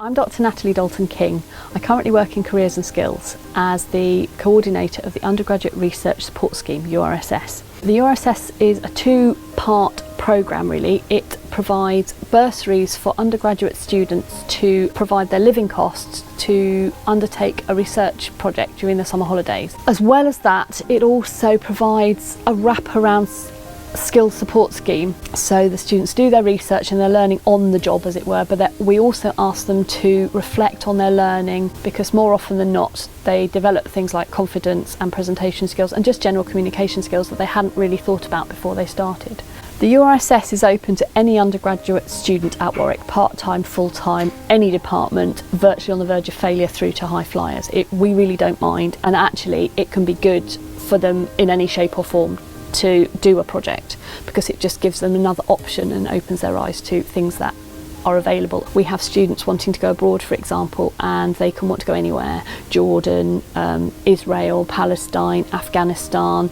I'm Dr. Nathalie Dalton-King. I currently work in Careers and Skills as the coordinator of the Undergraduate Research Support Scheme, URSS. The URSS is a two-part programme really. It provides bursaries for undergraduate students to provide their living costs to undertake a research project during the summer holidays. As well as that, it also provides a wraparound skills support scheme, so the students do their research and they're learning on the job, as it were, but we also ask them to reflect on their learning, because more often than not they develop things like confidence and presentation skills and just general communication skills that they hadn't really thought about before they started. The URSS is open to any undergraduate student at Warwick, part-time, full-time, any department, virtually on the verge of failure through to high flyers. We really don't mind, and actually it can be good for them in any shape or form to do a project, because it just gives them another option and opens their eyes to things that are available. We have students wanting to go abroad, for example, and they can want to go anywhere: Jordan, Israel, Palestine, Afghanistan,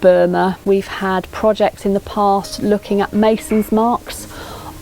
Burma. We've had projects in the past looking at mason's marks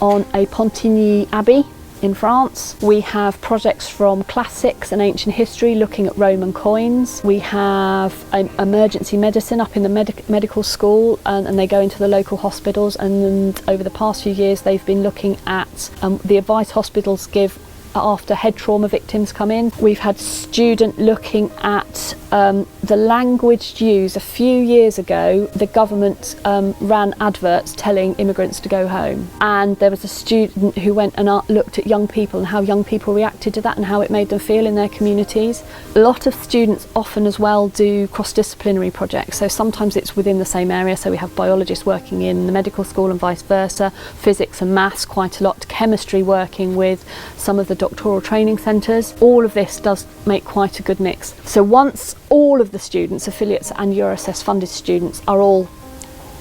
on a Pontigny Abbey in France. We have projects from classics and ancient history looking at Roman coins. We have emergency medicine up in the medical school, and they go into the local hospitals, and over the past few years they've been looking at the advice hospitals give after head trauma victims come in. We've had student looking at the language used. A few years ago the government ran adverts telling immigrants to go home, and there was a student who went and looked at young people and how young people reacted to that and how it made them feel in their communities. A lot of students often as well do cross-disciplinary projects, so sometimes it's within the same area, so we have biologists working in the medical school and vice versa, physics and maths quite a lot, chemistry working with some of the doctoral training centres. All of this does make quite a good mix. So once all of the students, affiliates and URSS funded students, are all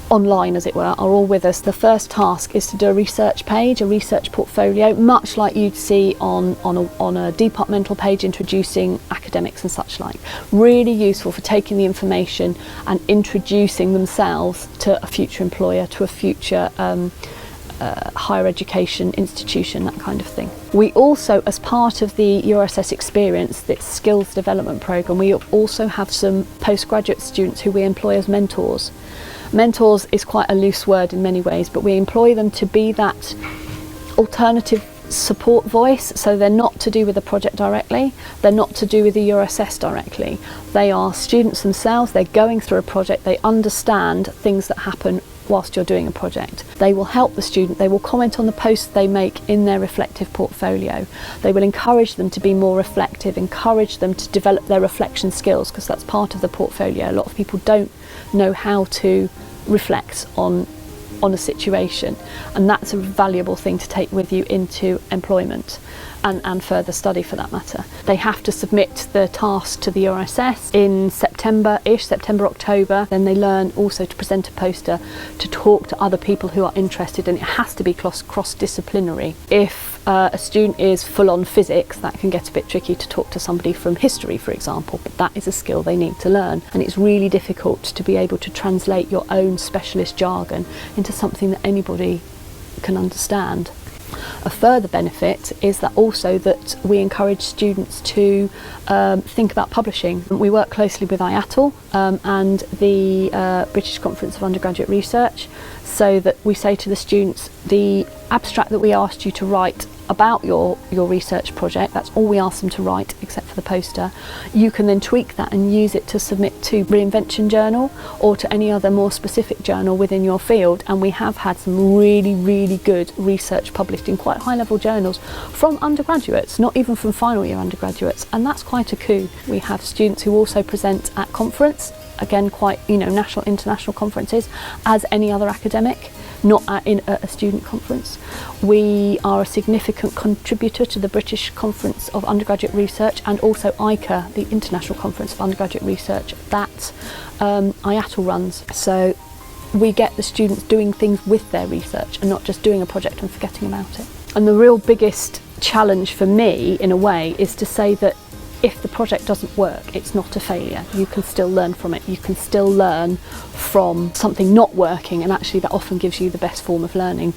online, as it were, are all with us, the first task is to do a research page, a research portfolio, much like you'd see on a departmental page introducing academics and such like. Really useful for taking the information and introducing themselves to a future employer, to a future higher education institution, that kind of thing. We also, as part of the URSS experience, this skills development programme, we also have some postgraduate students who we employ as mentors. Mentors is quite a loose word in many ways, but we employ them to be that alternative support voice, so they're not to do with the project directly, they're not to do with the URSS directly. They are students themselves, they're going through a project, they understand things that happen whilst you're doing a project. They will help the student, they will comment on the posts they make in their reflective portfolio. They will encourage them to be more reflective, encourage them to develop their reflection skills, because that's part of the portfolio. A lot of people don't know how to reflect on a situation, and that's a valuable thing to take with you into employment and further study, for that matter. They have to submit the task to the URSS in September-ish, September-October. Then they learn also to present a poster, to talk to other people who are interested, and it has to be cross-disciplinary. If a student is full-on physics, that can get a bit tricky to talk to somebody from history, for example, but that is a skill they need to learn, and it's really difficult to be able to translate your own specialist jargon into something that anybody can understand. A further benefit is that also that we encourage students to think about publishing. We work closely with IATL and the British Conference of Undergraduate Research, so that we say to the students, the abstract that we asked you to write about your research project, that's all we ask them to write except for the poster. You can then tweak that and use it to submit to Reinvention Journal or to any other more specific journal within your field, and we have had some really good research published in quite high level journals from undergraduates, not even from final year undergraduates, and that's quite a coup. We have students who also present at conference, again quite national, international conferences, as any other academic, not in a student conference. We are a significant contributor to the British Conference of Undergraduate Research, and also ICA, the International Conference of Undergraduate Research, that IATL runs. So we get the students doing things with their research and not just doing a project and forgetting about it. And the real biggest challenge for me, in a way, is to say that if the project doesn't work, it's not a failure. You can still learn from it. You can still learn from something not working, and actually that often gives you the best form of learning.